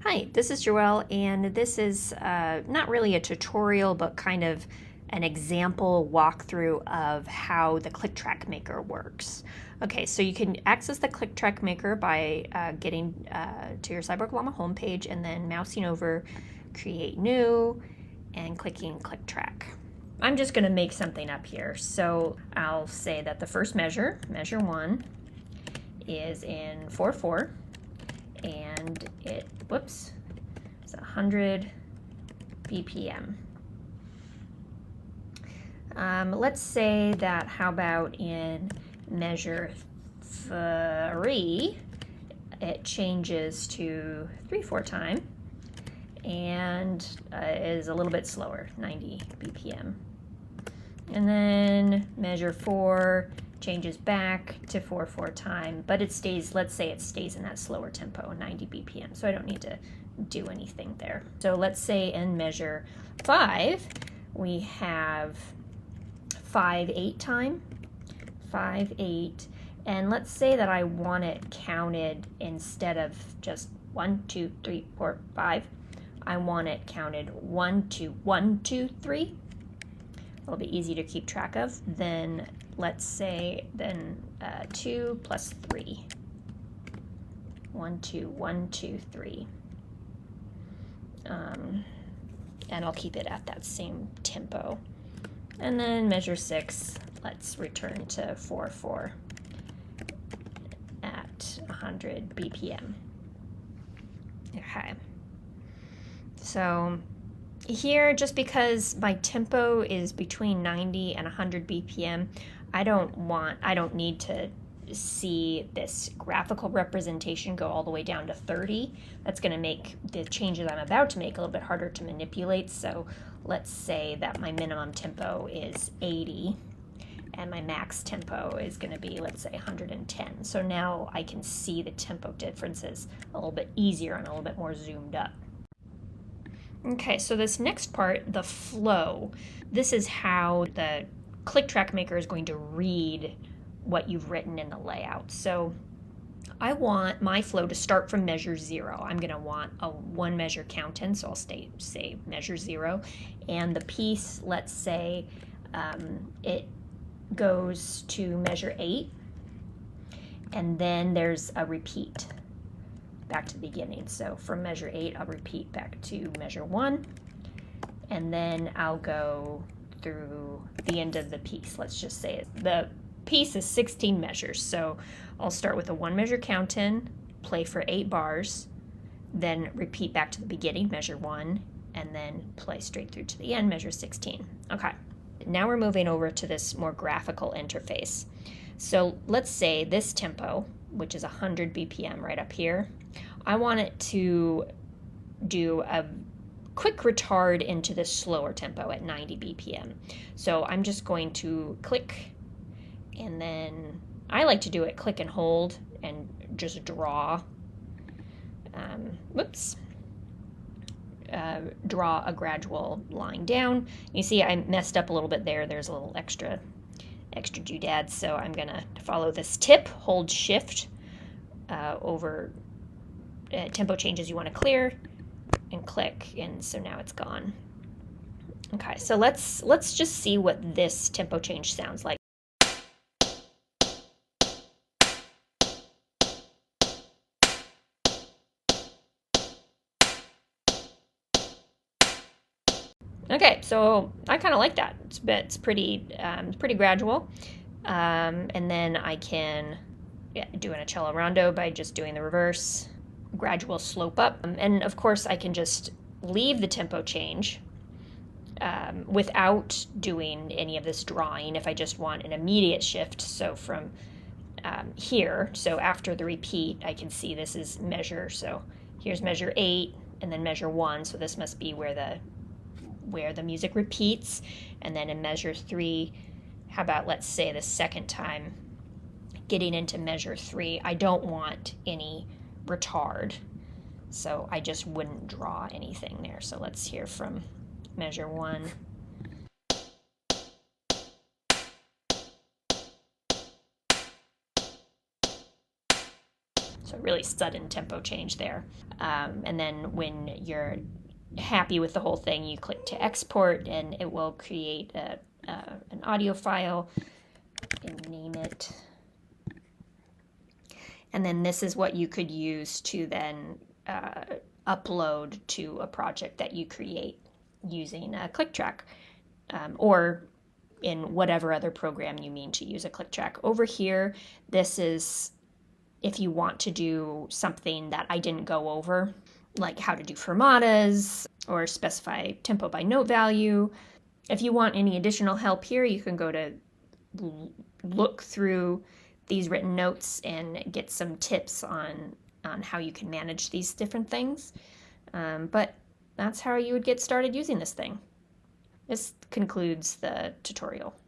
Hi, this is Joelle, and this is not really a tutorial, but kind of an example walkthrough of how the click track maker works. Okay, so you can access the click track maker by getting to your Cyborg Llama homepage and then mousing over Create New and clicking Click Track. I'm just going to make something up here. So I'll say that the first measure, measure 1, is in 4/4. And it's 100 BPM. Let's say that, how about in measure 3, it changes to 3/4 time and is a little bit slower, 90 BPM. And then measure 4 changes back to 4/4 time, but it stays, let's say it stays in that slower tempo, 90 BPM, so I don't need to do anything there. So let's say in measure 5, we have 5/8 time, 5/8, and let's say that I want it counted instead of just 1, 2, 3, 4, 5. I want it counted 1, 2, 1, 2, 3. A little bit easy to keep track of. Then let's say 2 plus 3. 1, 2, 1, 2, 3. And I'll keep it at that same tempo. And then measure 6, let's return to 4/4 at 100 BPM. Okay. So here, just because my tempo is between 90 and 100 BPM, I don't need to see this graphical representation go all the way down to 30. That's going to make the changes I'm about to make a little bit harder to manipulate. So let's say that my minimum tempo is 80 and my max tempo is going to be, let's say, 110. So now I can see the tempo differences a little bit easier and a little bit more zoomed up. Okay, so this next part, the flow, this is how the click track maker is going to read what you've written in the layout. So I want my flow to start from measure 0. I'm going to want a 1 measure count in, so I'll say measure 0. And the piece, let's say it goes to measure 8, and then there's a repeat back to the beginning. So from measure 8, I'll repeat back to measure 1, and then I'll go through the end of the piece. Let's just say it. The piece is 16 measures, so I'll start with a 1 measure count in, play for 8 bars, then repeat back to the beginning, measure 1, and then play straight through to the end, measure 16. Okay, now we're moving over to this more graphical interface. So let's say this tempo, which is 100 BPM right up here, I want it to do a quick retard into this slower tempo at 90 BPM. So I'm just going to click, and then I like to do it click and hold and just draw, draw a gradual line down. You see I messed up a little bit there. There's a little extra doodads, so I'm gonna follow this tip, hold shift over tempo changes you want to clear, and click, and so now it's gone. Okay, so let's just see what this tempo change sounds like. Okay, so I kind of like that. It's pretty gradual, and then I can do an accelerando by just doing the reverse, gradual slope up, and of course I can just leave the tempo change without doing any of this drawing if I just want an immediate shift. So from here, so after the repeat, I can see this is measure, so here's measure 8 and then measure 1, so this must be where the music repeats. And then in measure 3, how about, let's say, the second time getting into measure 3, I don't want any retard, so I just wouldn't draw anything there. So let's hear from measure 1. So So really sudden tempo change there. And then when you're happy with the whole thing, you click to export, and it will create an audio file and name it. And then this is what you could use to then upload to a project that you create using a click track, or in whatever other program you mean to use a click track. Over here, this is if you want to do something that I didn't go over, like how to do fermatas or specify tempo by note value. If you want any additional help here, you can go to look through these written notes and get some tips on how you can manage these different things. But that's how you would get started using this thing. This concludes the tutorial.